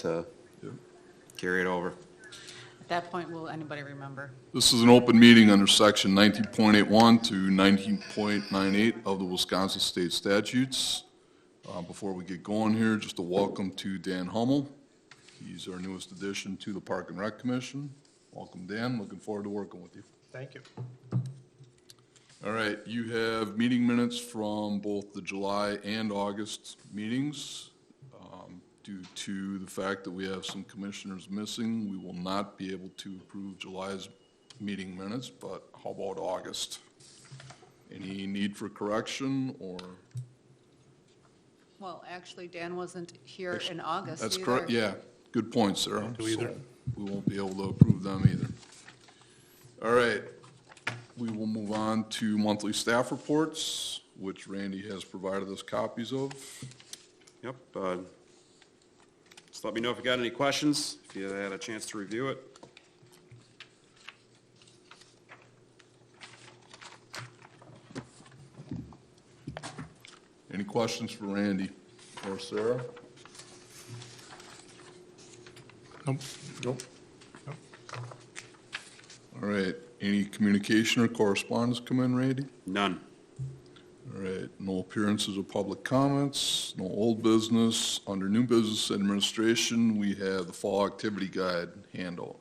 to carry it over. At that point, will anybody remember? This is an open meeting under section 19.81 to 19.98 of the Wisconsin State Statutes. Before we get going here, just a welcome to Dan Hummel. He's our newest addition to the Park and Rec Commission. Welcome, Dan. Looking forward to working with you. Thank you. All right, you have meeting minutes from both the July and August meetings. Due to the fact that we have some commissioners missing, we will not be able to approve July's meeting minutes, but how about August? Any need for correction or? Well, actually, Dan wasn't here in August That's either. correct, yeah. Good point, Sarah. Do either. So we won't be able to approve them either. All right, we will move on to monthly staff reports, which Randy has provided us copies of. Yep. Just let me know if you got any questions, if you had a chance to review it. Any questions for Randy or Sarah? Nope. Nope. All right, any communication or correspondence come in, Randy? None. All right, no appearances of public comments, no old business. Under new business administration, we have the fall activity guide handout.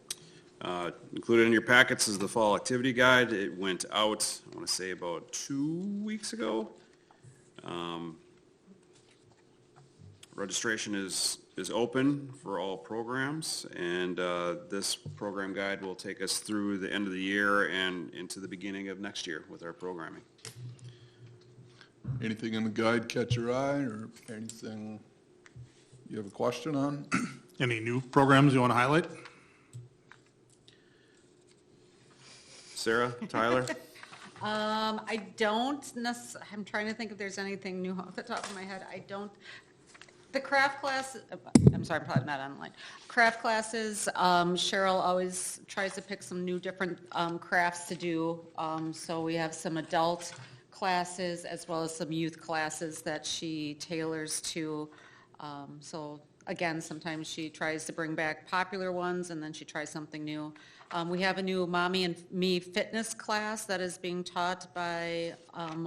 Included in your packets is the fall activity guide. It went out, I want to say, about 2 weeks ago. Registration is open for all programs, and this program guide will take us through the end of the year and into the beginning of next year with our programming. Anything in the guide catch your eye or anything you have a question on? Any new programs you want to highlight? Sarah, Tyler? I don't necessarily, I'm trying to think if there's anything new off the top of my head. I don't, the craft class, I'm sorry, I'm probably not online. Craft classes, Cheryl always tries to pick some new different crafts to do. So we have some adult classes as well as some youth classes that she tailors to. So again, sometimes she tries to bring back popular ones and then she tries something new. We have a new Mommy and Me fitness class that is being taught by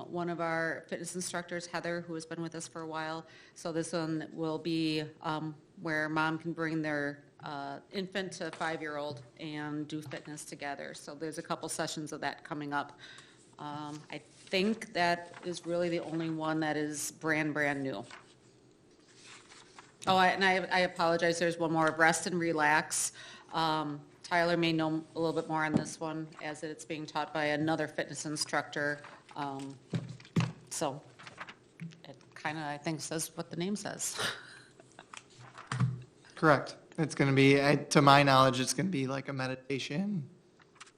one of our fitness instructors, Heather, who has been with us for a while. So this one will be where mom can bring their infant to 5-year-old and do fitness together. So there's a couple sessions of that coming up. I think that is really the only one that is brand new. Oh, I apologize, there's one more, Rest and Relax. Tyler may know a little bit more on this one as it's being taught by another fitness instructor. So it kind of, I think, says what the name says. Correct. It's going to be, to my knowledge, it's going to be like a meditation,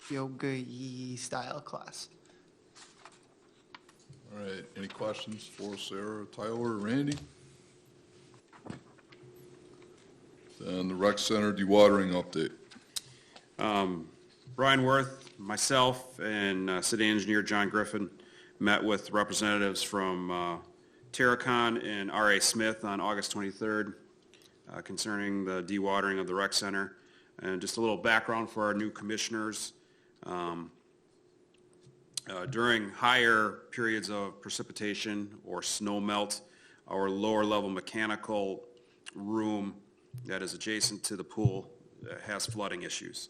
yoga-y style class. All right, any questions for Sarah, Tyler, or Randy? Then the rec center dewatering update. Brian Worth, myself, and city engineer John Griffin met with representatives from Terracon and R.A. Smith on August 23rd concerning the dewatering of the rec center. And just a little background for our new commissioners. During higher periods of precipitation or snow melt, our lower level mechanical room that is adjacent to the pool has flooding issues.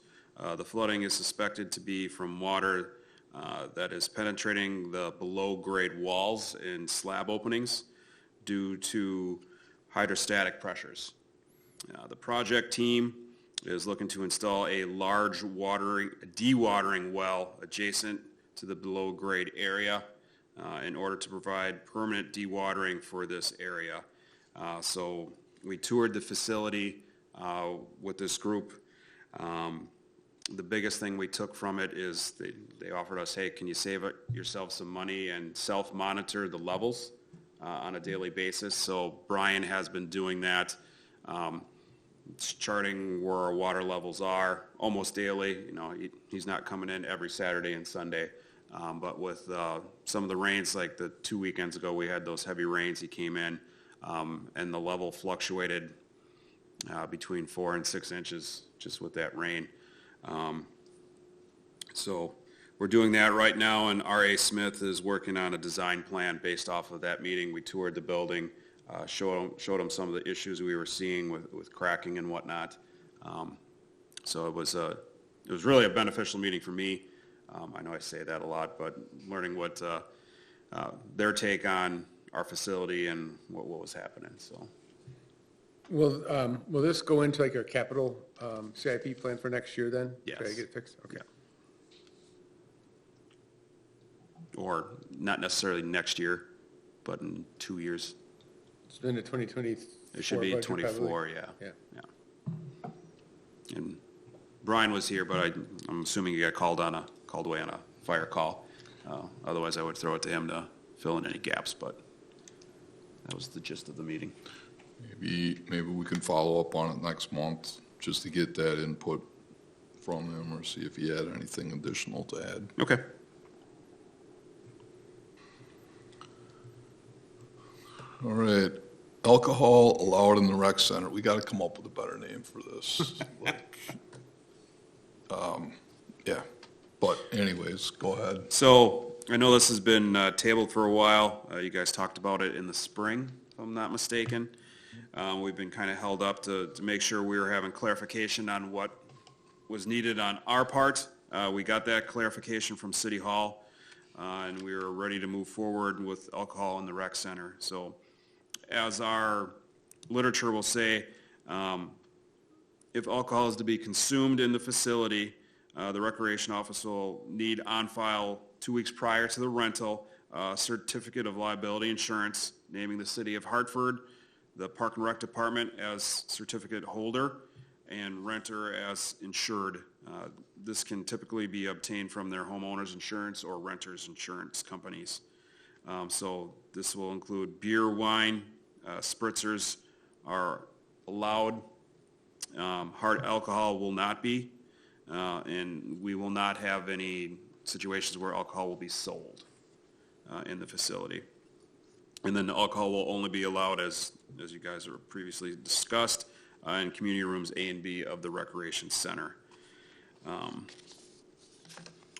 The flooding is suspected to be from water that is penetrating the below grade walls and slab openings due to hydrostatic pressures. The project team is looking to install a large dewatering well adjacent to the below grade area in order to provide permanent dewatering for this area. So we toured the facility with this group. The biggest thing we took from it is they offered us, hey, can you save yourself some money and self-monitor the levels on a daily basis? So Brian has been doing that. It's charting where our water levels are almost daily. You know, he's not coming in every Saturday and Sunday. But with some of the rains, like the 2 weekends ago, we had those heavy rains. He came in, and the level fluctuated between 4 and 6 inches just with that rain. So we're doing that right now, and R.A. Smith is working on a design plan based off of that meeting. We toured the building, showed him some of the issues we were seeing with cracking and whatnot. So it was really a beneficial meeting for me. I know I say that a lot, but learning what their take on our facility and what was happening, so. Will this go into like our capital CIP plan for next year then? Yes. Try to get it fixed? Okay. Or not necessarily next year, but in 2 years. It's been the 2024 It should be budget, probably. 24, yeah. Yeah. And Brian was here, but I'm assuming he got called away on a fire call. Otherwise, I would throw it to him to fill in any gaps, but that was the gist of the meeting. Maybe we can follow up on it next month, just to get that input from him, or see if he had anything additional to add. Okay. All right, alcohol allowed in the rec center. We got to come up with a better name for this. Like, yeah, but anyways, go ahead. So I know this has been tabled for a while. You guys talked about it in the spring, if I'm not mistaken. We've been kind of held up to make sure we were having clarification on what was needed on our part. We got that clarification from City Hall, and we were ready to move forward with alcohol in the rec center. So as our literature will say, if alcohol is to be consumed in the facility, the recreation office will need on file 2 weeks prior to the rental, a certificate of liability insurance naming the city of Hartford, the Park and Rec Department as certificate holder, and renter as insured. This can typically be obtained from their homeowners insurance or renters insurance companies. So this will include beer, wine, spritzers are allowed. Hard alcohol will not be, and we will not have any situations where alcohol will be sold in the facility. And then the alcohol will only be allowed, as you guys have previously discussed, in community rooms A and B of the recreation center. And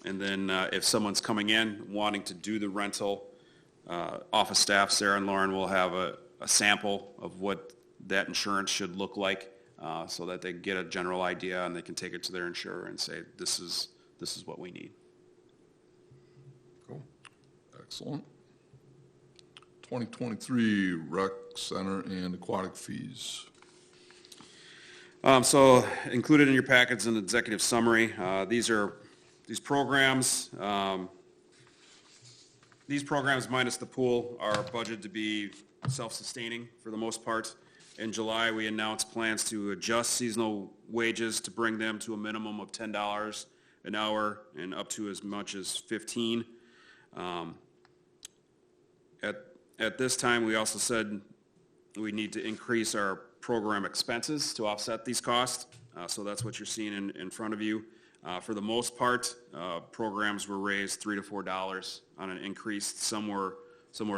then if someone's coming in wanting to do the rental, office staff, Sarah and Lauren, will have a sample of what that insurance should look like, so that they get a general idea and they can take it to their insurer and say, this is what we need. Cool. Excellent. 2023 rec center and aquatic fees. So included in your packets an executive summary. These programs minus the pool are budgeted to be self-sustaining for the most part. In July, we announced plans to adjust seasonal wages to bring them to a minimum of $10 an hour and up to as much as $15. At this time, we also said we need to increase our program expenses to offset these costs. So that's what you're seeing in front of you. For the most part, programs were raised $3 to $4 on an increase. Some were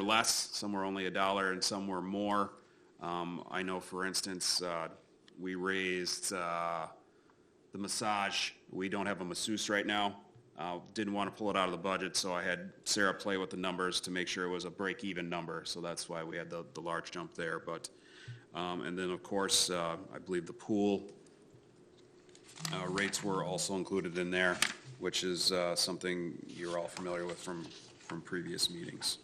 less, some were only $1, and some were more. I know, for instance, we raised the massage. We don't have a masseuse right now. Didn't want to pull it out of the budget, so I had Sarah play with the numbers to make sure it was a break-even number. So that's why we had the large jump there. But and then, of course, I believe the pool rates were also included in there, which is something you're all familiar with from previous meetings.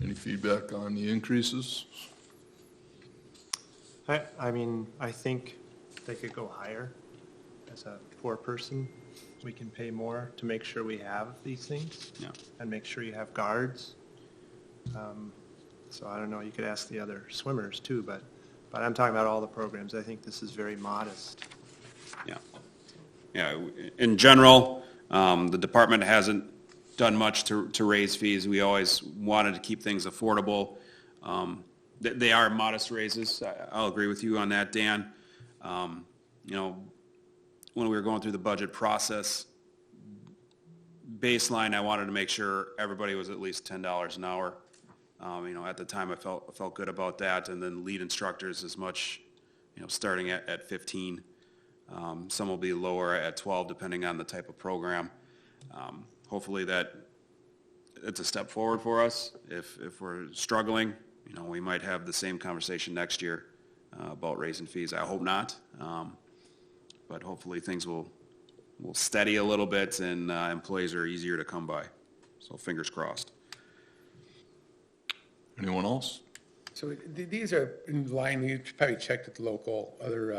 Any feedback on the increases? I mean, I think they could go higher. As a poor person, we can pay more to make sure we have these things. Yeah. And make sure you have guards. So I don't know, you could ask the other swimmers too, but I'm talking about all the programs. I think this is very modest. Yeah. Yeah, in general, the department hasn't done much to raise fees. We always wanted to keep things affordable. They are modest raises. I'll agree with you on that, Dan. You know, when we were going through the budget process, baseline, I wanted to make sure everybody was at least $10 an hour. At the time, I felt good about that, and then lead instructors as much, starting at 15. Some will be lower at 12, depending on the type of program. Hopefully that it's a step forward for us. If we're struggling, we might have the same conversation next year about raising fees. I hope not, but hopefully things will steady a little bit and employees are easier to come by. So fingers crossed. Anyone else? So these are in line, you probably checked at the local other,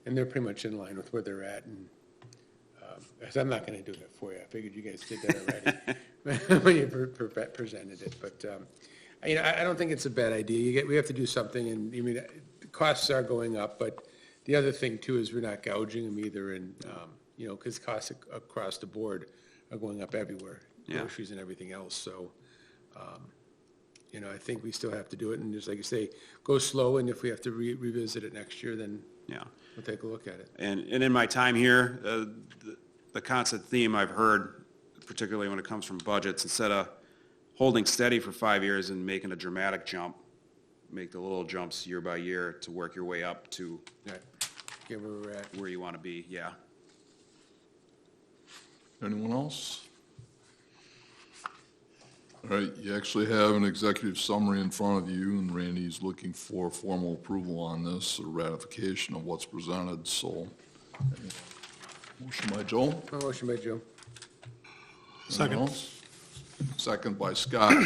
and they're pretty much in line with where they're at. And so I'm not going to do that for you. I figured you guys did that already when you presented it. But I don't think it's a bad idea. We have to do something, and the costs are going up. But the other thing too is we're not gouging them either, and because costs across the board are going up everywhere, groceries and everything else. So. I think we still have to do it, and just like you say, go slow, and if we have to revisit it next year, then we'll take a look at it. And in my time here, the constant theme I've heard, particularly when it comes from budgets, instead of holding steady for 5 years and making a dramatic jump, make the little jumps year by year to work your way up to Get where we're at. where you want to be, Anyone else? All right, you actually have an executive summary in front of you, and Randy's looking for formal approval on this, or ratification of what's presented, so. Motion by Joe. Motion by Joe. Anyone else? Second by Scott.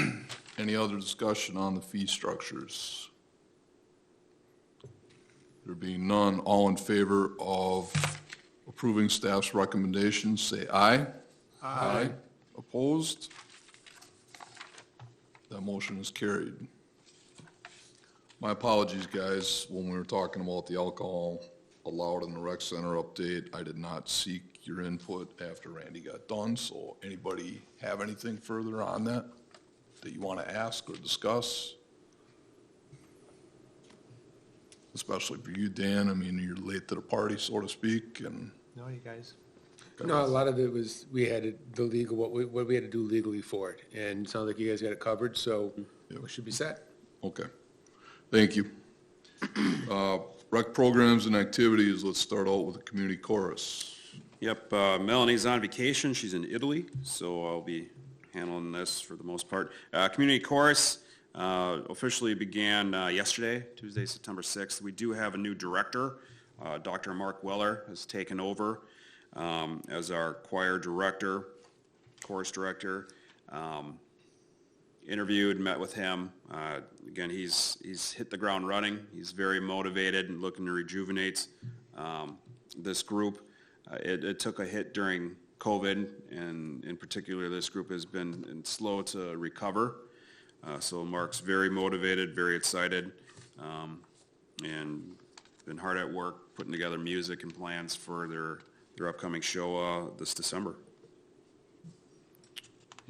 Any other discussion on the fee structures? There being none, all in favor of approving staff's recommendations, say aye. Aye. Opposed? That motion is carried. My apologies, guys, when we were talking about the alcohol allowed in the rec center update, I did not seek your input after Randy got done, so anybody have anything further on that you want to ask or discuss? Especially for you, Dan, you're late to the party, so to speak, and. No, you guys. No, a lot of it was, we had the legal, what we had to do legally for it, and it sounds like you guys got it covered, so we should be set. Okay, thank you. Rec programs and activities, let's start out with the community chorus. Yep, Melanie's on vacation. She's in Italy, so I'll be handling this for the most part. Community chorus officially began yesterday, Tuesday, September 6th. We do have a new director. Dr. Mark Weller has taken over as our choir director, chorus director. Interviewed, met with him. Again, he's hit the ground running. He's very motivated and looking to rejuvenate this group. It took a hit during COVID, and in particular, this group has been slow to recover. So Mark's very motivated, very excited, and been hard at work putting together music and plans for their upcoming show this December.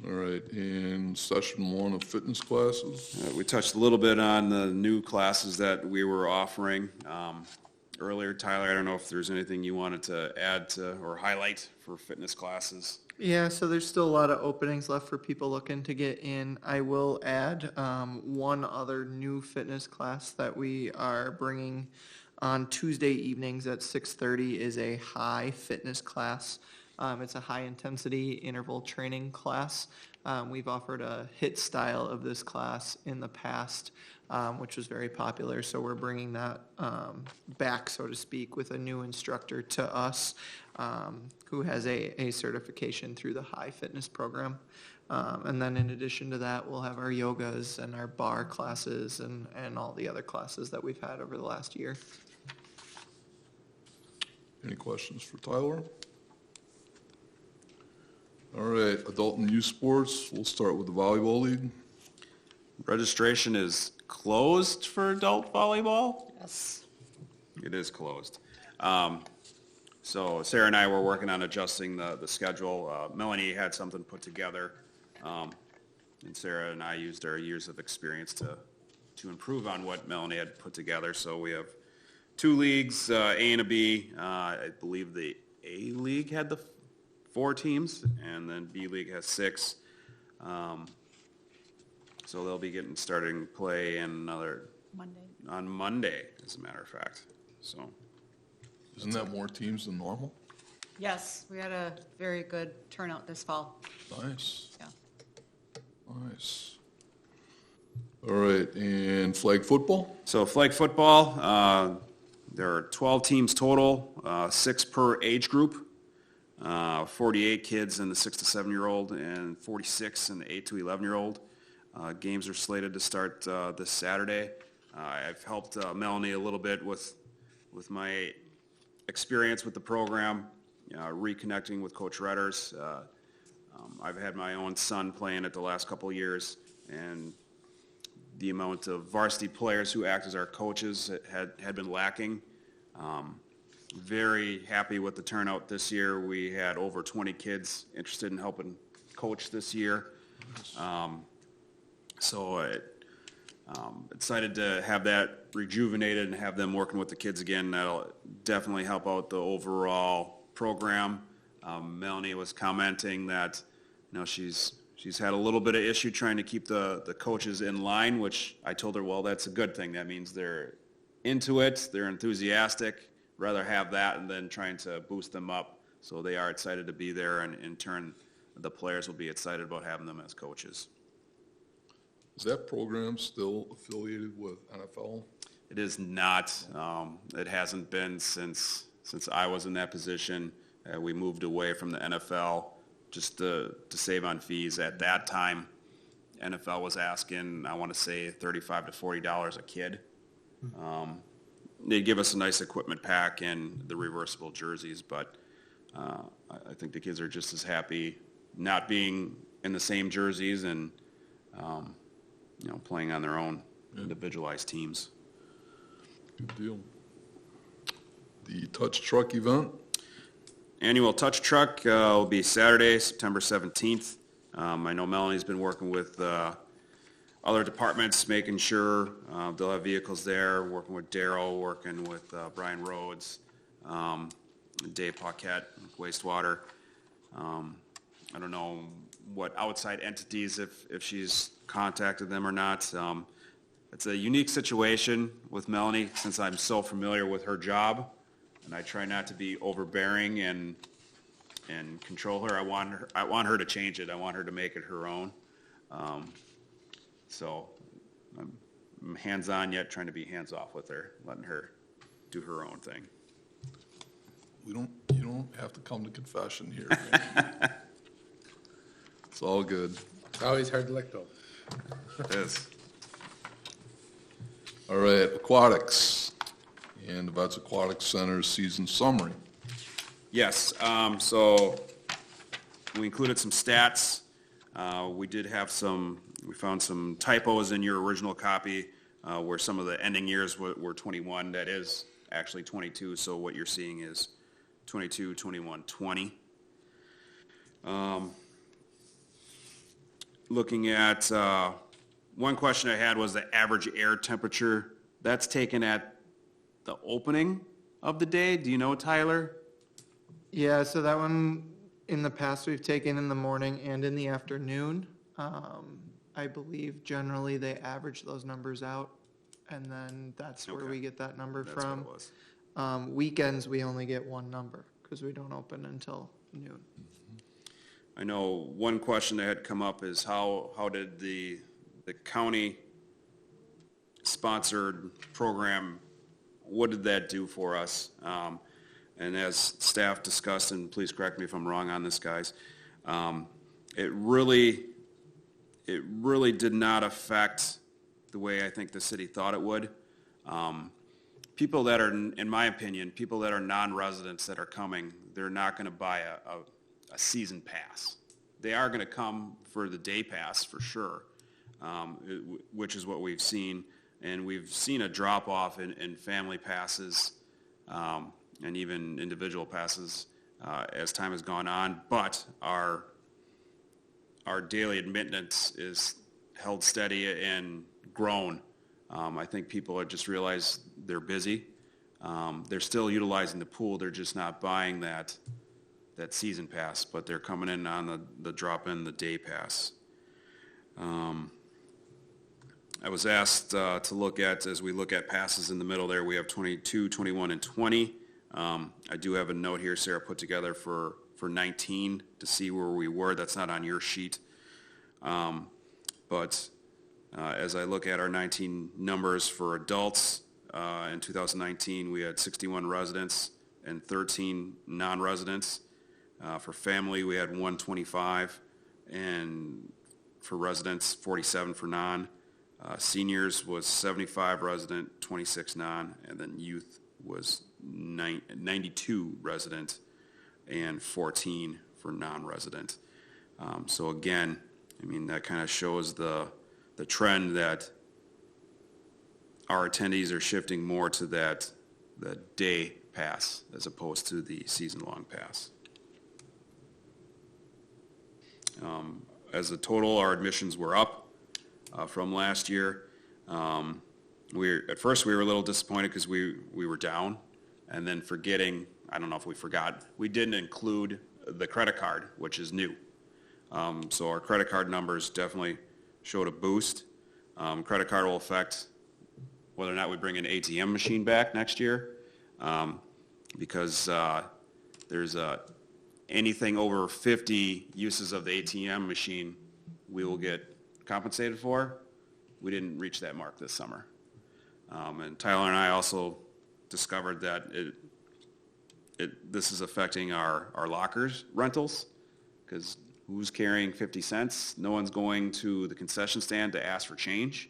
All right, in session 1 of fitness classes. We touched a little bit on the new classes that we were offering earlier. Tyler, I don't know if there's anything you wanted to add to or highlight for fitness classes. Yeah, so there's still a lot of openings left for people looking to get in. I will add one other new fitness class that we are bringing on Tuesday evenings at 6:30 is a high fitness class. It's a high-intensity interval training class. We've offered a HIIT style of this class in the past, which was very popular, so we're bringing that back, so to speak, with a new instructor to us who has a certification through the high fitness program. And then in addition to that, we'll have our yogas and our bar classes and all the other classes that we've had over the last year. Any questions for Tyler? All right, adult and youth sports, we'll start with the volleyball league. Registration is closed for adult volleyball? Yes. It is closed. So Sarah and I were working on adjusting the schedule. Melanie had something put together, and Sarah and I used our years of experience to improve on what Melanie had put together. So we have 2 leagues, A and a B. I believe the A league had the 4 teams, and then B league has 6. So they'll be getting starting play in on Monday, as a matter of fact. So, Isn't that more teams than normal? Yes, we had a very good turnout this fall. Nice, Yeah. nice. All right, and flag football? so flag football, there are 12 teams total, 6 per age group. 48 kids in the 6 to 7-year-old and 46 in the 8 to 11-year-old. Games are slated to start this Saturday. I've helped Melanie a little bit with my experience with the program, reconnecting with Coach Redders. I've had my own son playing it the last couple of years, and the amount of varsity players who act as our coaches had been lacking. Very happy with the turnout this year. We had over 20 kids interested in helping coach this year. Excited to have that rejuvenated and have them working with the kids again. That'll definitely help out the overall program. Melanie was commenting that, she's had a little bit of issue trying to keep the coaches in line, which I told her, well, that's a good thing. That means they're into it, they're enthusiastic. Rather have that and then trying to boost them up. So they are excited to be there, and in turn, the players will be excited about having them as coaches. Is that program still affiliated with NFL? It is not. It hasn't been since I was in that position. We moved away from the NFL just to save on fees. At that time, NFL was asking, I want to say, $35 to $40 a kid. They'd give us a nice equipment pack and the reversible jerseys, but I think the kids are just as happy not being in the same jerseys and playing on their own individualized teams. Good deal. The touch truck event? Annual touch truck will be Saturday, September 17th. I know Melanie's been working with other departments, making sure they'll have vehicles there, working with Darryl, working with Brian Rhodes, Dave Paquette, wastewater. I don't know what outside entities, if she's contacted them or not. It's a unique situation with Melanie since I'm so familiar with her job, and I try not to be overbearing and control her. I want her to change it. I want her to make it her own. So I'm hands-on yet trying to be hands-off with her, letting her do her own thing. You don't have to come to confession here. Man. It's all good. It's always hard to let go. It is. All right, aquatics and the Vets Aquatic Center season summary. Yes, so we included some stats. We found some typos in your original copy where some of the ending years were 21. That is actually 22, so what you're seeing is 22, 21, 20. Looking at, one question I had was the average air temperature. That's taken at the opening of the day. Do you know, Tyler? Yeah, so that one, in the past, we've taken in the morning and in the afternoon. I believe generally they average those numbers out, and then that's where Okay. we get that number That's from. what it was. Weekends, we only get one number, because we don't open until noon. I know one question that had come up is how did the county sponsored program, what did that do for us? And as staff discussed, and please correct me if I'm wrong on this, guys, it really did not affect the way I think the city thought it would. People that are, in my opinion, people that are non-residents that are coming, they're not going to buy a season pass. They are going to come for the day pass for sure, which is what we've seen. And we've seen a drop-off in family passes and even individual passes as time has gone on. But our daily admittance is held steady and grown. I think people have just realized they're busy. They're still utilizing the pool. They're just not buying that season pass, but they're coming in on the drop-in, the day pass. I was asked to look at, as we look at passes in the middle there, we have 22, 21, and 20. I do have a note here Sarah put together for 19 to see where we were. That's not on your sheet. But as I look at our 19 numbers for adults, in 2019, we had 61 residents and 13 non-residents. For family, we had 125, and for residents, 47 for non. Seniors was 75 resident, 26 non, and then youth was 92 resident and 14 for non-resident. So again, I mean, that kind of shows the trend that our attendees are shifting more to the day pass as opposed to the season-long pass. As a total, our admissions were up from last year. At first we were a little disappointed because we were down, and then forgetting, I don't know if we forgot, we didn't include the credit card, which is new. So our credit card numbers definitely showed a boost. Credit card will affect whether or not we bring an ATM machine back next year, because there's anything over 50 uses of the ATM machine we will get compensated for. We didn't reach that mark this summer. And Tyler and I also discovered that this is affecting our lockers rentals, because who's carrying 50 cents? No one's going to the concession stand to ask for change.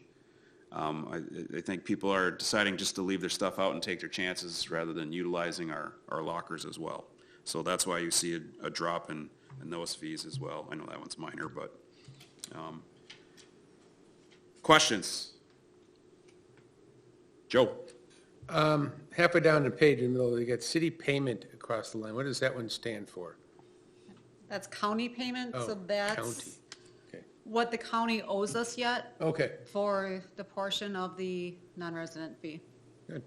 I think people are deciding just to leave their stuff out and take their chances rather than utilizing our lockers as well. So that's why you see a drop in those fees as well. I know that one's minor, but questions? Joe? Halfway down the page in the middle, you got city payment across the line. What does that one stand for? That's county payment, Oh, so county. that's Okay. what the county owes us yet Okay, for the portion of the non-resident fee. good.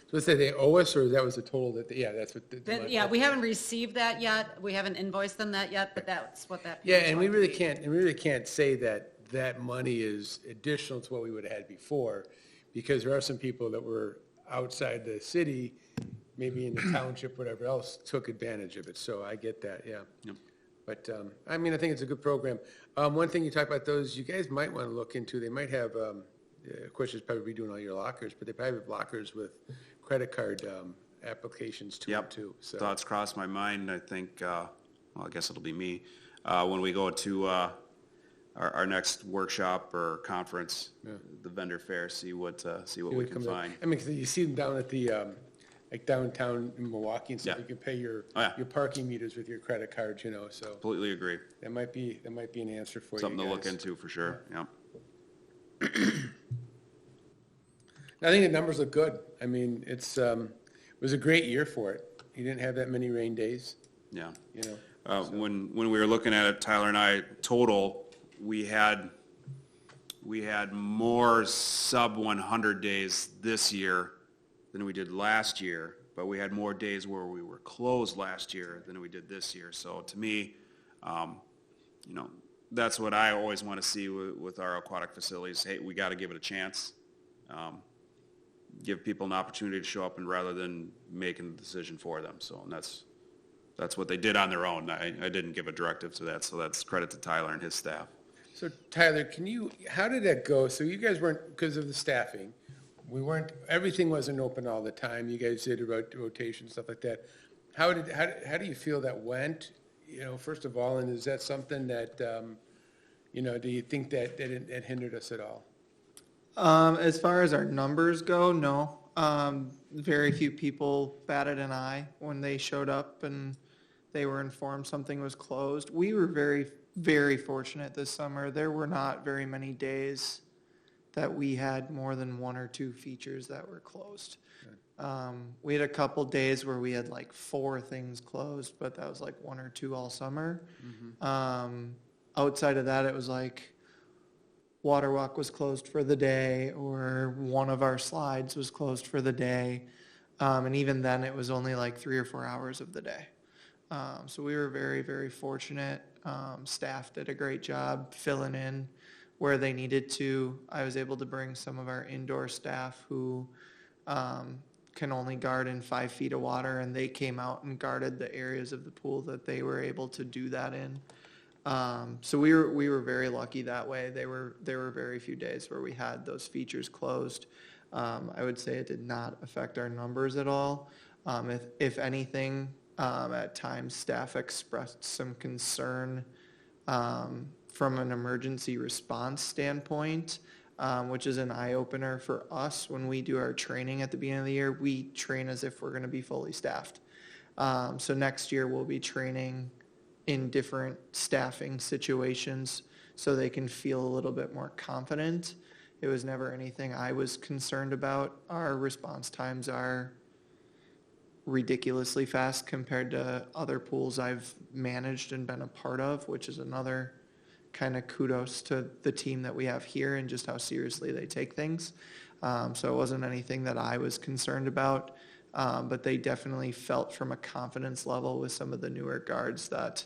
So let's say they owe us, or that was the total yeah, that's what. Yeah, we haven't received that yet, we haven't invoiced them that yet, but that's what that. Yeah, payment's and we going to really be. can't say that money is additional to what we would have had before, because there are some people that were outside the city, maybe in the township, whatever else, took advantage of it, so I get that, yeah. Yep. But, I mean, I think it's a good program. One thing you talk about those, you guys might want to look into, they might have, of course, it's probably redoing all your lockers, but they probably have lockers with credit card applications to Yep. it too, so. Thoughts crossed my mind. I think, well, I guess it'll be me, when we go to our next workshop or conference, the vendor fair, see what we can find. I mean, 'cause you see them down at the, like downtown in Milwaukee and stuff, Yeah. you can pay your Oh, yeah. parking meters with your credit card, you know, so Completely agree. that might be an answer for you Something to look guys. into for sure, yeah. I think the numbers look good. I mean, it was a great year for it. You didn't have that many rain days, Yeah. you know. When we were looking at it, Tyler and I, total, we had more sub 100 days this year than we did last year, but we had more days where we were closed last year than we did this year. So to me, you know, that's what I always want to see with our aquatic facilities. Hey, we got to give it a chance. Give people an opportunity to show up, and rather than making the decision for them. So, and that's what they did on their own. I didn't give a directive to that, so that's credit to Tyler and his staff. So Tyler, how did that go? So you guys weren't, because of the staffing, everything wasn't open all the time. You guys did a rotation, stuff like that. How do you feel that went? You know, first of all, and is that something that, you know, do you think that it hindered us at all? As far as our numbers go, no. Very few people batted an eye when they showed up and they were informed something was closed. We were very, very fortunate this summer. There were not very many days that we had more than one or two features that were closed. We had a couple days where we had like 4 things closed, but that was like 1 or 2 all summer. Outside of that, it was like Water Walk was closed for the day, or one of our slides was closed for the day. And even then, it was only like 3 or 4 hours of the day. So we were very, very fortunate. Staff did a great job filling in where they needed to. I was able to bring some of our indoor staff who can only guard in 5 feet of water, and they came out and guarded the areas of the pool that they were able to do that in. So we were very lucky that way. There were very few days where we had those features closed. I would say it did not affect our numbers at all. If anything, at times staff expressed some concern from an emergency response standpoint, which is an eye-opener for us. When we do our training at the beginning of the year, we train as if we're going to be fully staffed. So next year we'll be training in different staffing situations so they can feel a little bit more confident. It was never anything I was concerned about. Our response times are ridiculously fast compared to other pools I've managed and been a part of, which is another kind of kudos to the team that we have here and just how seriously they take things. So it wasn't anything that I was concerned about, but they definitely felt from a confidence level with some of the newer guards that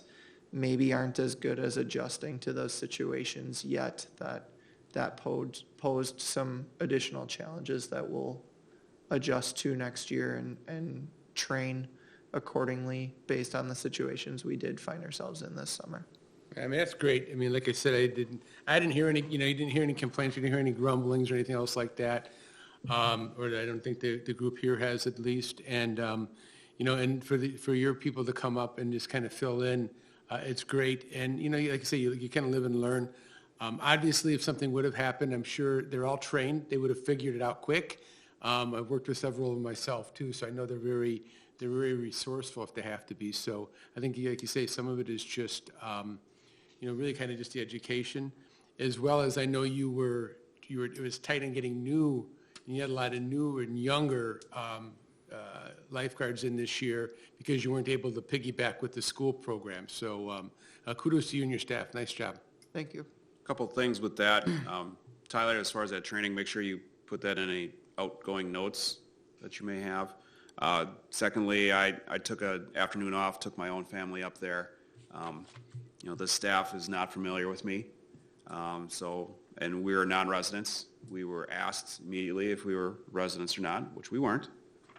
maybe aren't as good as adjusting to those situations yet, that posed some additional challenges that we'll adjust to next year and train accordingly based on the situations we did find ourselves in this summer. I mean, that's great. I mean, like I said, I didn't hear any, you didn't hear any complaints, you didn't hear any grumblings or anything else like that. Or I don't think the group here has at least. And, and for your people to come up and just kind of fill in, it's great. And, like I say, you kind of live and learn. Obviously, if something would have happened, I'm sure they're all trained. They would have figured it out quick. I've worked with several of them myself too, so I know they're very resourceful if they have to be. So I think, like you say, some of it is just, really kind of just the education, as well as I know it was tight on getting new, and you had a lot of new and younger lifeguards in this year because you weren't able to piggyback with the school program. So kudos to you and your staff. Nice job. Thank you. Couple things with that. Tyler, as far as that training, make sure you put that in any outgoing notes that you may have. Secondly, I took an afternoon off, took my own family up there. The staff is not familiar with me. And we were non-residents. We were asked immediately if we were residents or not, which we weren't.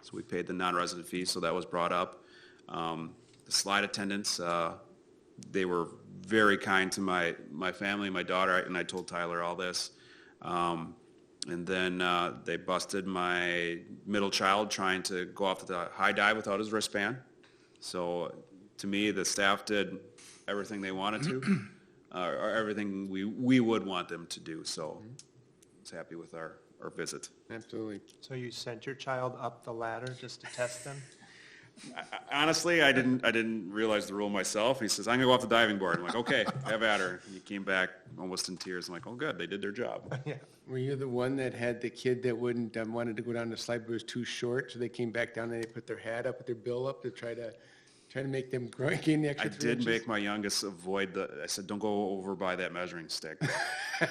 So we paid the non-resident fee, so that was brought up. The slide attendants, they were very kind to my family, my daughter, and I told Tyler all this. And then they busted my middle child trying to go off the high dive without his wristband. So to me, the staff did everything they wanted to, or everything we would want them to do. So I was happy with our visit. Absolutely. So you sent your child up the ladder just to test them? Honestly, I didn't realize the rule myself. He says, I'm going to go off the diving board. I'm like, okay, have at her. He came back almost in tears. I'm like, oh, good, they did their job. Yeah. Were you the one that had the kid that wouldn't wanted to go down the slide but was too short, so they came back down and they put their hat up with their bill up to try to make them gain the I extra 3 did inches? make my youngest avoid I said, don't go over by that measuring stick. And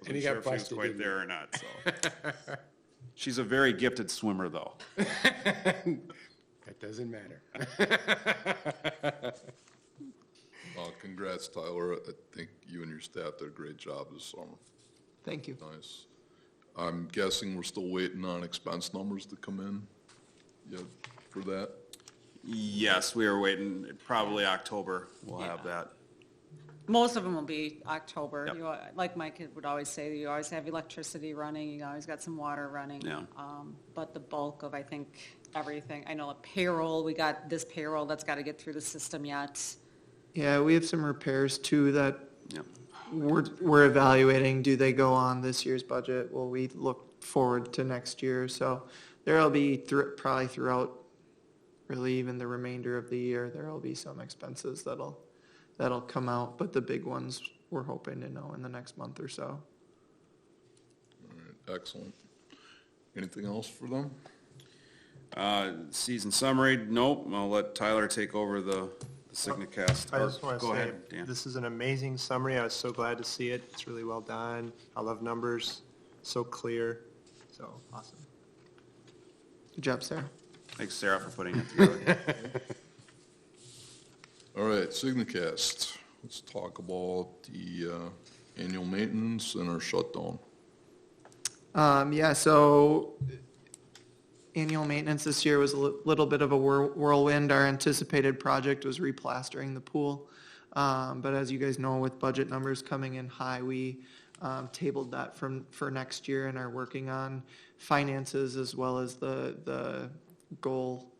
he Sure got if he was busted. quite didn't he? there or not, so. She's a very gifted swimmer, though. That doesn't matter. Congrats, Tyler. I think you and your staff did a great job this summer. Thank you. Nice. I'm guessing we're still waiting on expense numbers to come in yet for that? Yes, we are waiting, probably October, we'll have that. Most of them will be October. Yep. Like my kid would always say, you always have electricity running, you always got some water running. Yeah. But the bulk of, I think, everything, I know a payroll, we got this payroll that's got to get through the system yet. Yeah, we have some repairs too that Yep. we're evaluating. Do they go on this year's budget? Will we look forward to next year? So there'll be probably throughout really even the remainder of the year, there'll be some expenses that'll come out, but the big ones we're hoping to know in the next month or so. All right, excellent. Anything else for them? Season summary, nope, I'll let Tyler take over the Signacast. I just want to Go say, ahead, Dan. this is an amazing summary. I was so glad to see it. It's really well done. I love numbers, so clear, so awesome. Good job, Sarah. Thanks, Sarah, for putting it together. All right, Signacast. Let's talk about the annual maintenance and our shutdown. Yeah, so annual maintenance this year was a little bit of a whirlwind. Our anticipated project was replastering the pool. But as you guys know, with budget numbers coming in high, we tabled that for next year and are working on finances as well as the goal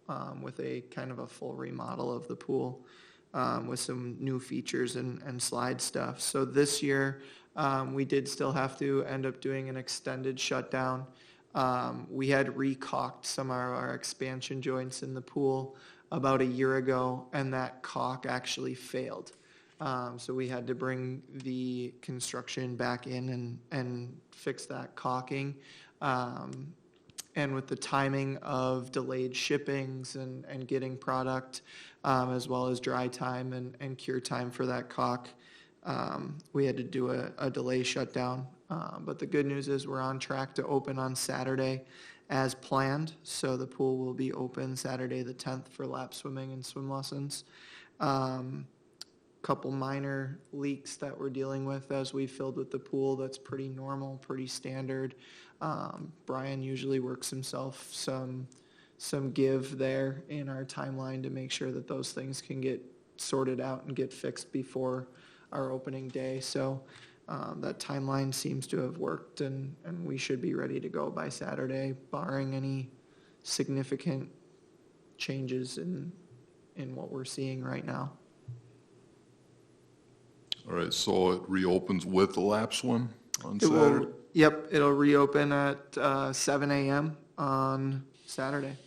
with a kind of a full remodel of the pool with some new features and slide stuff. So this year, we did still have to end up doing an extended shutdown. We had re-caulked some of our expansion joints in the pool about a year ago, and that caulk actually failed. So we had to bring the construction back in and fix that caulking. And with the timing of delayed shippings and getting product, as well as dry time and cure time for that caulk, we had to do a delay shutdown. But the good news is we're on track to open on Saturday as planned. So the pool will be open Saturday the 10th for lap swimming and swim lessons. Couple minor leaks that we're dealing with as we filled with the pool. That's pretty normal, pretty standard. Brian usually works himself some give there in our timeline to make sure that those things can get sorted out and get fixed before our opening day. So that timeline seems to have worked, and we should be ready to go by Saturday, barring any significant changes in what we're seeing right now. All right, so it reopens with the lap swim on It will, Saturday? yep, it'll reopen at 7 a.m. on Saturday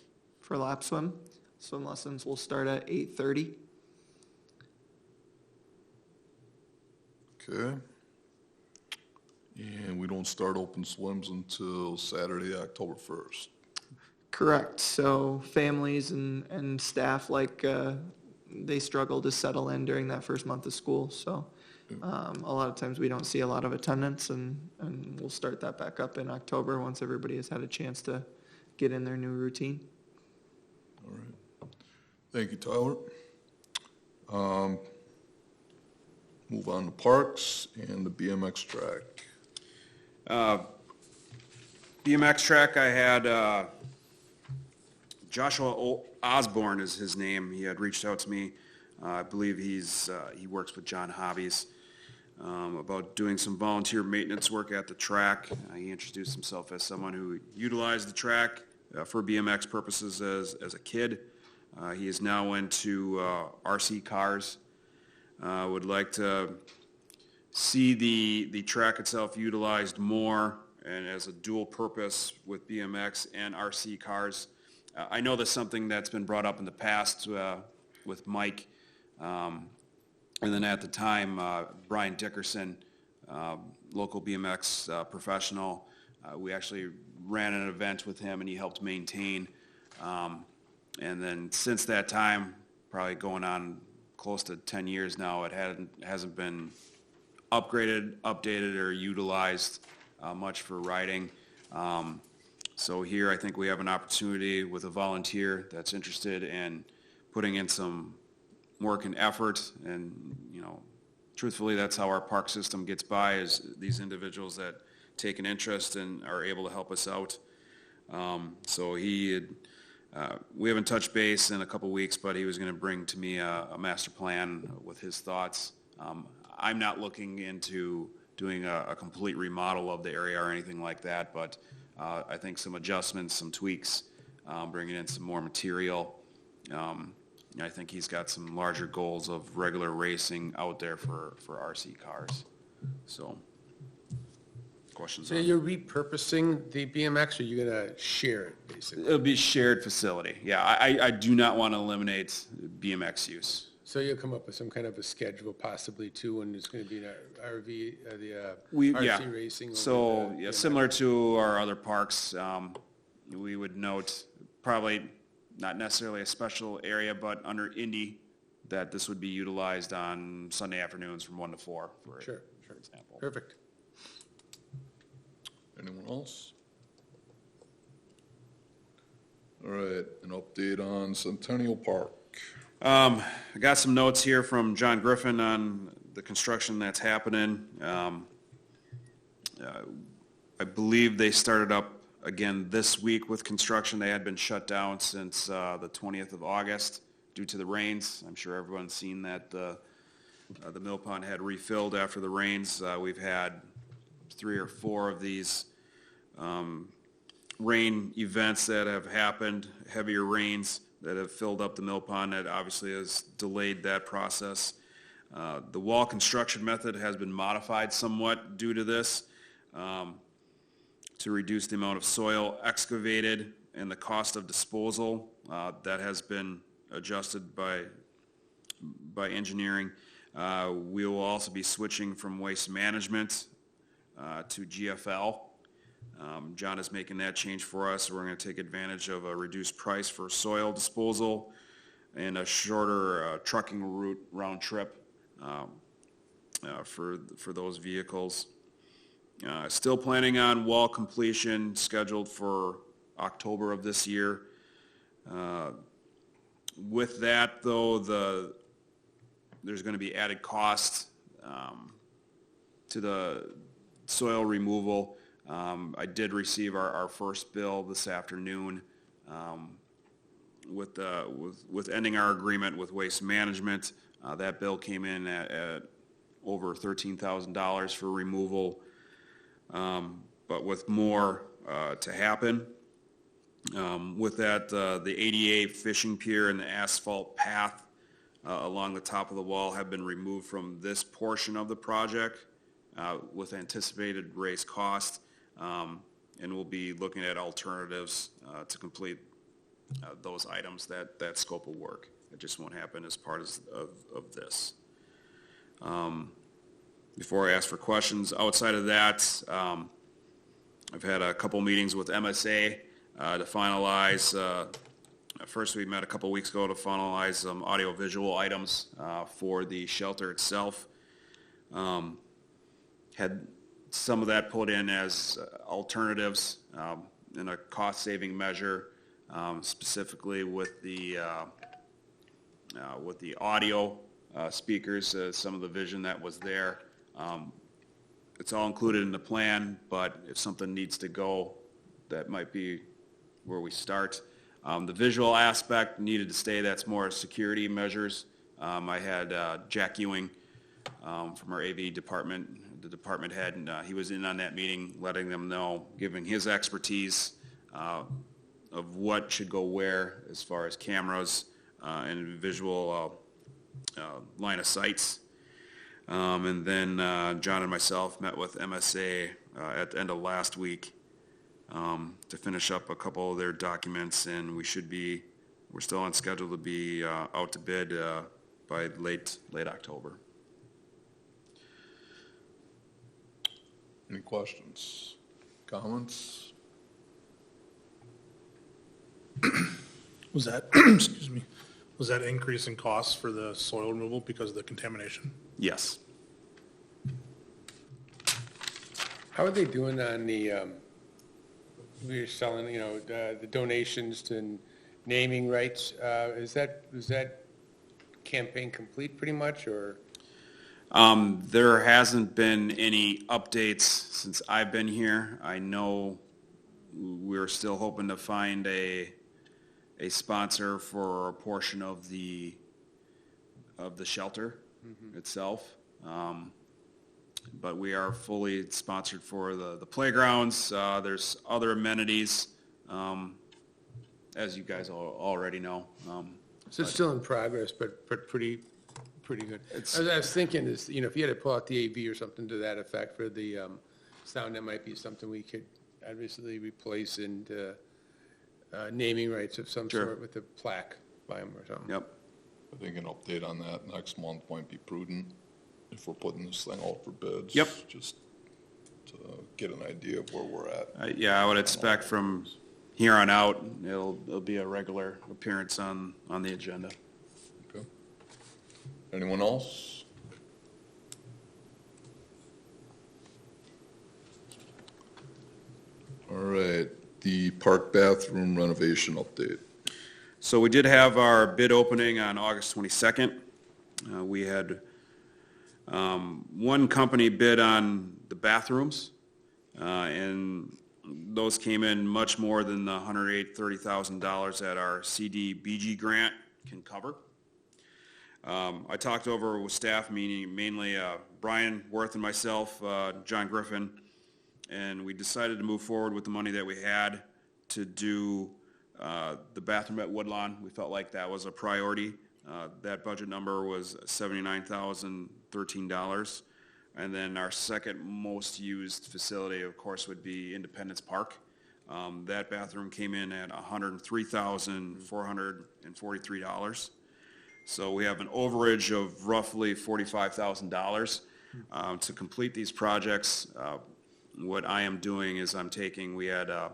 for lap swim. Swim lessons will start at 8:30. Okay. And we don't start open swims until Saturday, October 1st. Correct. So families and staff, they struggle to settle in during that first month of school. So a lot of times we don't see a lot of attendance, and we'll start that back up in October once everybody has had a chance to get in their new routine. All right. Thank you, Tyler. Move on to parks and the BMX track. BMX track, I had Joshua Osborne is his name. He had reached out to me. I believe he works with John Hobbies about doing some volunteer maintenance work at the track. He introduced himself as someone who utilized the track for BMX purposes as a kid. He is now into RC cars. Would like to see the track itself utilized more and as a dual purpose with BMX and RC cars. I know that's something that's been brought up in the past with Mike, and then at the time, Brian Dickerson, local BMX professional, we actually ran an event with him and he helped maintain. And then since that time, probably going on close to 10 years now, it hasn't been upgraded, updated, or utilized much for riding. So here I think we have an opportunity with a volunteer that's interested in putting in some work and effort, and truthfully that's how our park system gets by, is these individuals that take an interest and are able to help us out. So we haven't touched base in a couple weeks, but he was going to bring to me a master plan with his thoughts. I'm not looking into doing a complete remodel of the area or anything like that, but I think some adjustments, some tweaks, bringing in some more material. I think he's got some larger goals of regular racing out there for RC cars. So, questions? So you're repurposing the BMX, or you're gonna share it, basically? It'll be a shared facility. Yeah, I do not want to eliminate BMX use. So you'll come up with some kind of a schedule possibly too, and it's gonna be an RV, Yeah. RC racing? over So, the yeah, BMX? similar to our other parks, we would note, probably not necessarily a special area, but under Indy, that this would be utilized on Sunday afternoons from 1 to 4, for Sure. example. Perfect. Anyone else? All right, an update on Centennial Park. I got some notes here from John Griffin on the construction that's happening. I believe they started up again this week with construction. They had been shut down since the 20th of August due to the rains. I'm sure everyone's seen that the mill pond had refilled after the rains. We've had 3 or 4 of these rain events that have happened, heavier rains that have filled up the mill pond. That obviously has delayed that process. The wall construction method has been modified somewhat due to this to reduce the amount of soil excavated and the cost of disposal. That has been adjusted by engineering. We will also be switching from waste management to GFL. John is making that change for us. We're going to take advantage of a reduced price for soil disposal and a shorter trucking route round trip for those vehicles. Still planning on wall completion scheduled for October of this year. With that, though, there's going to be added cost to the soil removal. I did receive our first bill this afternoon with ending our agreement with Waste Management. That bill came in at over $13,000 for removal, but with more to happen. With that, the ADA fishing pier and the asphalt path along the top of the wall have been removed from this portion of the project with anticipated raised cost, and we'll be looking at alternatives to complete those items, that scope of work. It just won't happen as part of this. Before I ask for questions, outside of that, I've had a couple meetings with MSA to finalize. First, we met a couple weeks ago to finalize some audio-visual items for the shelter itself. Had some of that put in as alternatives in a cost-saving measure, specifically with the audio speakers, some of the vision that was there. It's all included in the plan, but if something needs to go, that might be where we start. The visual aspect needed to stay. That's more security measures. I had Jack Ewing from our AV department, the department head, and he was in on that meeting, letting them know, giving his expertise of what should go where as far as cameras and visual line of sights. And then John and myself met with MSA at the end of last week to finish up a couple of their documents, and we're still on schedule to be out to bid by late October. Any questions, comments? Was that, excuse me, was that increase in costs for the soil removal because of the contamination? Yes. How are they doing on we're selling, the donations to naming rights? Is that campaign complete pretty much, or? There hasn't been any updates since I've been here. I know we're still hoping to find a sponsor for a portion of the shelter itself. But we are fully sponsored for the playgrounds. There's other amenities, as you guys already know. So it's still in progress, but pretty good. I was thinking is, if you had to pull out the AV or something to that effect for the sound, that might be something we could obviously replace and naming rights of some Sure. sort with a plaque by them or something. Yep. I think an update on that next month might be prudent if we're putting this thing out for bids. Yep. Just to get an idea of where we're at. Yeah, I would expect from here on out, it'll be a regular appearance on the agenda. Okay. Anyone else? All right, the park bathroom renovation update. So we did have our bid opening on August 22nd. We had one company bid on the bathrooms, and those came in much more than the $130,000 that our CDBG grant can cover. I talked over with staff, meaning mainly Brian Worth and myself, John Griffin, and we decided to move forward with the money that we had to do the bathroom at Woodlawn. We felt like that was a priority. That budget number was $79,013. And then our second most used facility, of course, would be Independence Park. That bathroom came in at $103,443. So we have an overage of roughly $45,000. To complete these projects, what I am doing is we had a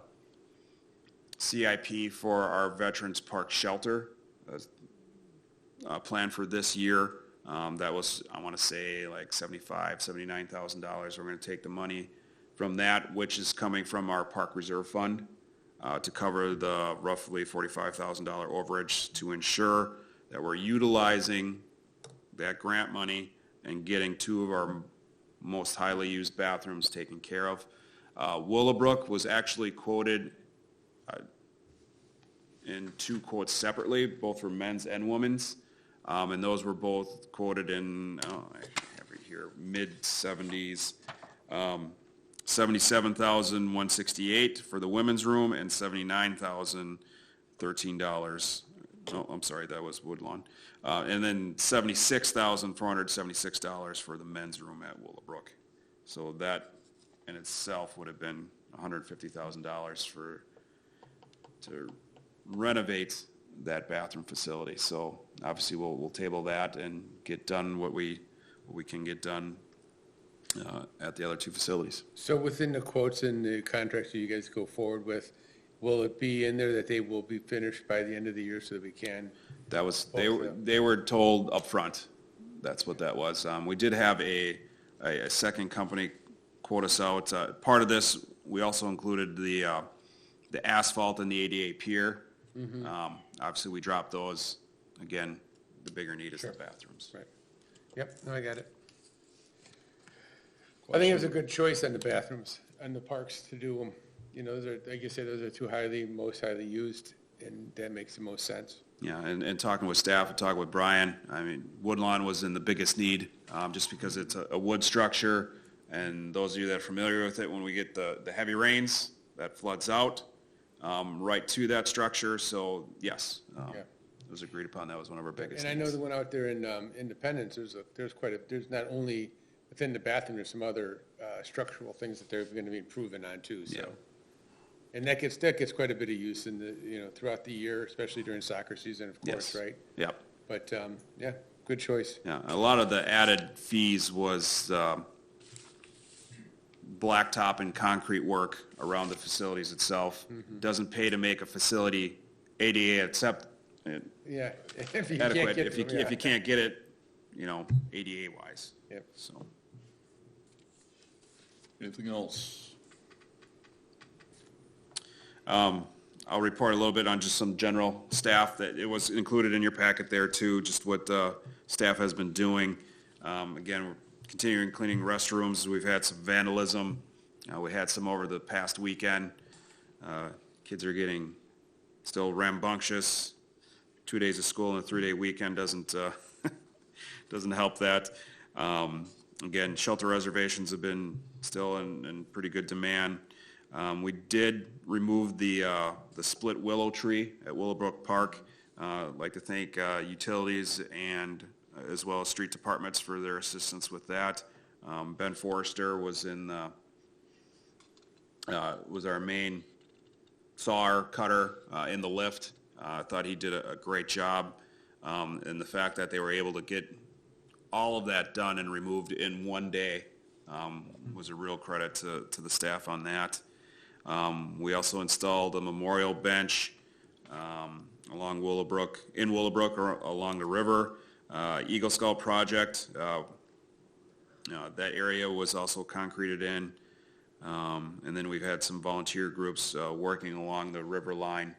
CIP for our Veterans Park shelter planned for this year. That was, I want to say, like $79,000. We're going to take the money from that, which is coming from our Park Reserve Fund, to cover the roughly $45,000 overage to ensure that we're utilizing that grant money and getting two of our most highly used bathrooms taken care of. Willowbrook was actually quoted in two quotes separately, both for men's and women's. And those were both quoted in, I have it here, mid-70s, $77,168 for the women's room and $79,013. Oh, I'm sorry, that was Woodlawn. And then $76,476 for the men's room at Willowbrook. So that in itself would have been $150,000 to renovate that bathroom facility. So obviously we'll table that and get done what we can get done at the other two facilities. So within the quotes and the contracts that you guys go forward with, will it be in there that they will be finished by the end of the year so that we can? That was, they were told up front. That's what that was. We did have a second company quote us out. Part of this, we also included the asphalt and the ADA pier. Obviously, we dropped those. Again, the bigger need is the bathrooms. Right. Yep, no, I got it. I think it was a good choice on the bathrooms, on the parks to do them. You know, those are, like you said, those are most highly used, and that makes the most sense. Yeah, and talking with staff and talking with Brian, I mean, Woodlawn was in the biggest need, just because it's a wood structure, and those of you that are familiar with it, when we get the heavy rains, that floods out right to that structure. So yes, it was agreed upon. That was one of our biggest. And I know the one out there in Independence, there's not only within the bathroom, there's some other structural things that they're going to be improving on too. So. Yeah. And that gets quite a bit of use in the, throughout the year, especially during soccer season, of course, Yes. right? Yep. But, yeah, good choice. Yeah, a lot of the added fees was blacktop and concrete work around the facilities itself. Doesn't pay to make a facility ADA accept Yeah. If you adequate can't if you can't get it, ADA wise. Yep. So. Anything else? I'll report a little bit on just some general staff that it was included in your packet there too, just what staff has been doing. Again, we're continuing cleaning restrooms. We've had some vandalism. We had some over the past weekend. Kids are getting still rambunctious. 2 days of school and a 3-day weekend doesn't help that. Again, shelter reservations have been still in pretty good demand. We did remove the split willow tree at Willowbrook Park. I'd like to thank utilities and as well as street departments for their assistance with that. Ben Forrester was was our main sawer cutter in the lift. I thought he did a great job, and the fact that they were able to get all of that done and removed in one day was a real credit to the staff on that. We also installed a memorial bench along in Willowbrook or along the river. Eagle Scout project, that area was also concreted in. And then we've had some volunteer groups working along the river line,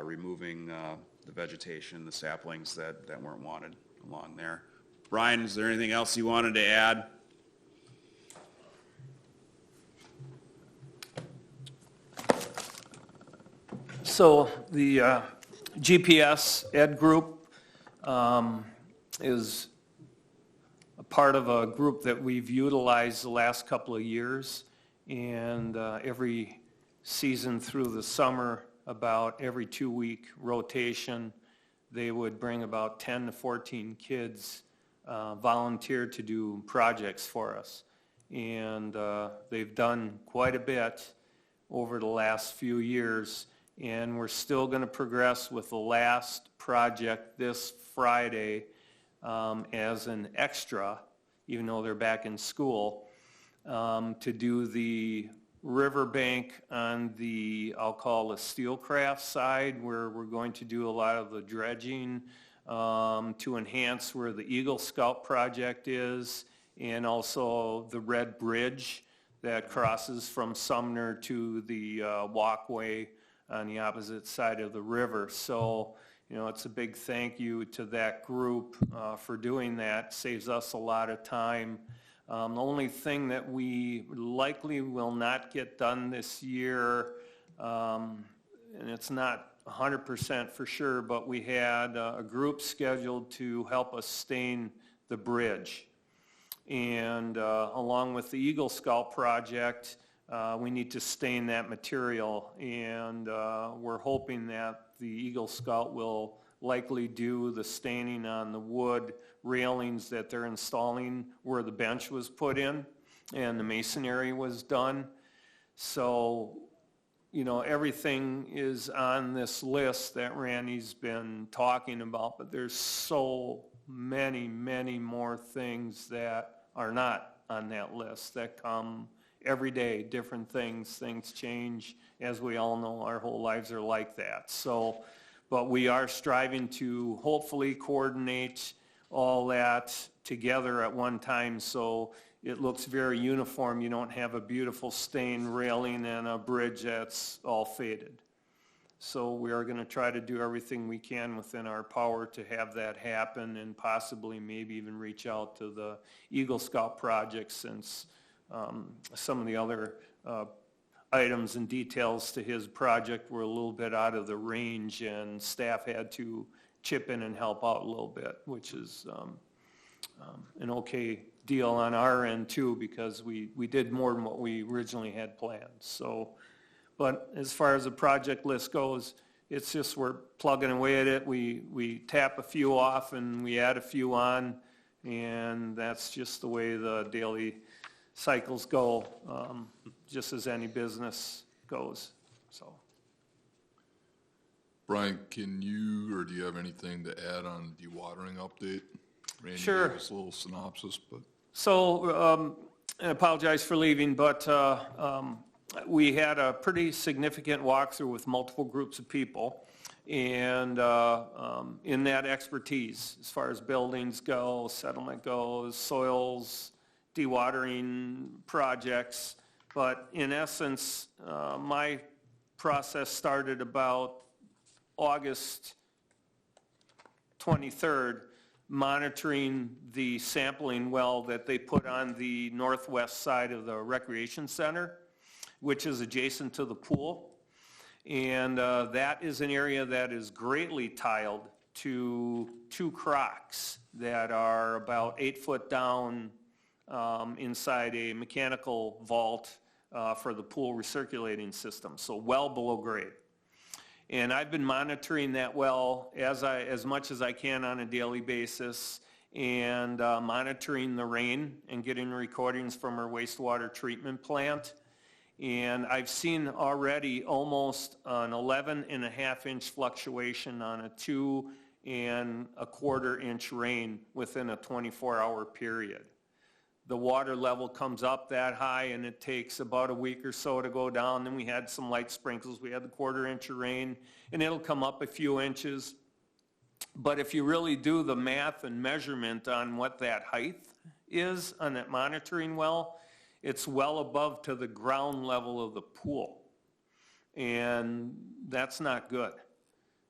removing the vegetation, the saplings that weren't wanted along there. Brian, is there anything else you wanted to add? So the GPS Ed Group is a part of a group that we've utilized the last couple of years, and every season through the summer, about every 2-week rotation, they would bring about 10 to 14 kids volunteer to do projects for us. And they've done quite a bit over the last few years, and we're still going to progress with the last project this Friday as an extra, even though they're back in school, to do the riverbank on the, I'll call the steelcraft side, where we're going to do a lot of the dredging to enhance where the Eagle Scout project is, and also the Red Bridge that crosses from Sumner to the walkway on the opposite side of the river. So, you know, it's a big thank you to that group for doing that. Saves us a lot of time. The only thing that we likely will not get done this year, and it's not 100% for sure, but we had a group scheduled to help us stain the bridge. And along with the Eagle Scout project, we need to stain that material, and we're hoping that the Eagle Scout will likely do the staining on the wood railings that they're installing where the bench was put in and the masonry was done. So, you know, everything is on this list that Randy's been talking about, but there's so many, many more things that are not on that list that come every day, different things change. As we all know, our whole lives are like that. So, but we are striving to hopefully coordinate all that together at one time so it looks very uniform. You don't have a beautiful stained railing and a bridge that's all faded. So we are going to try to do everything we can within our power to have that happen, and possibly maybe even reach out to the Eagle Scout project, since some of the other items and details to his project were a little bit out of the range, and staff had to chip in and help out a little bit, which is an okay deal on our end too, because we did more than what we originally had planned. So, but as far as the project list goes, it's just we're plugging away at it. We tap a few off and we add a few on, and that's just the way the daily cycles go, just as any business goes. So, Brian, can you, or do you have anything to add on dewatering update? Randy Sure. gave us a little synopsis, but. So, I apologize for leaving, but we had a pretty significant walkthrough with multiple groups of people, and in that expertise, as far as buildings go, settlement goes, soils, dewatering projects. But in essence, my process started about August 23rd, monitoring the sampling well that they put on the northwest side of the recreation center, which is adjacent to the pool. And that is an area that is greatly tiled to 2 crocks that are about 8 foot down inside a mechanical vault for the pool recirculating system, so well below grade. And I've been monitoring that well as much as I can on a daily basis, and monitoring the rain and getting recordings from our wastewater treatment plant. And I've seen already almost an 11.5-inch fluctuation on a 2 1/4 inch rain within a 24-hour period. The water level comes up that high, and it takes about a week or so to go down. Then we had some light sprinkles. We had the 1/4 inch of rain, and it'll come up a few inches. But if you really do the math and measurement on what that height is on that monitoring well, it's well above to the ground level of the pool. And that's not good.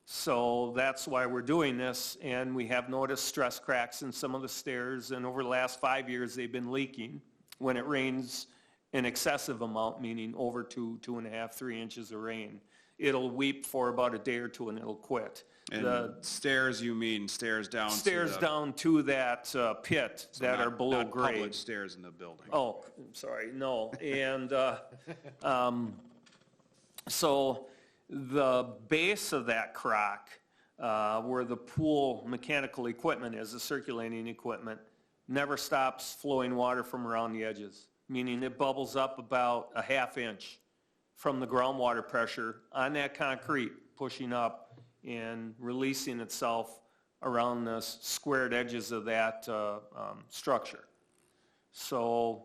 So that's why we're doing this, and we have noticed stress cracks in some of the stairs, and over the last 5 years they've been leaking when it rains an excessive amount, meaning over 2.5, 3 inches of rain, it'll weep for about a day or two and it'll quit. And The stairs, you mean stairs down to stairs the- down to that pit so that not- are below not public grade. stairs in the building. Oh, I'm sorry, no. And so the base of that crock, where the pool mechanical equipment is, the circulating equipment, never stops flowing water from around the edges, meaning it bubbles up about a half inch from the groundwater pressure on that concrete, pushing up and releasing itself around the squared edges of that structure. So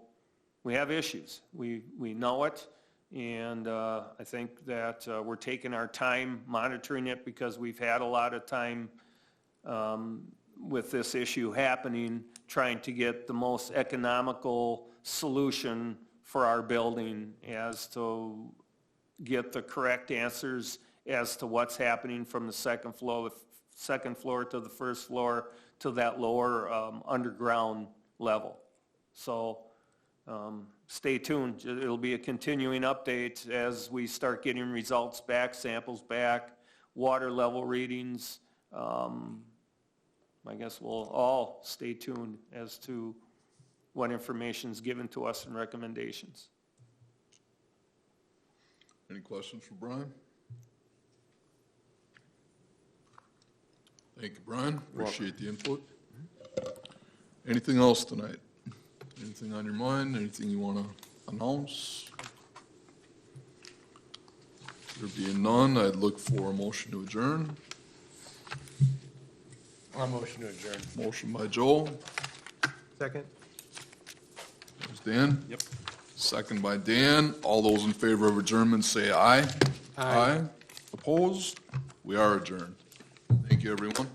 we have issues. We know it, and I think that we're taking our time monitoring it because we've had a lot of time with this issue happening, trying to get the most economical solution for our building as to get the correct answers as to what's happening from the second floor to the first floor to that lower underground level. So stay tuned. It'll be a continuing update as we start getting results back, samples back, water level readings. I guess we'll all stay tuned as to what information is given to us and recommendations. Any questions for Brian? Thank you, Brian. Appreciate the input. Anything else tonight? Anything on your mind? Anything you want to announce? There being none, I'd look for a motion to adjourn. Our motion to adjourn. Motion by Joel. Second? There's Dan. Yep. Second by Dan. All those in favor of adjournment say aye. Aye. Opposed? We are adjourned. Thank you, everyone.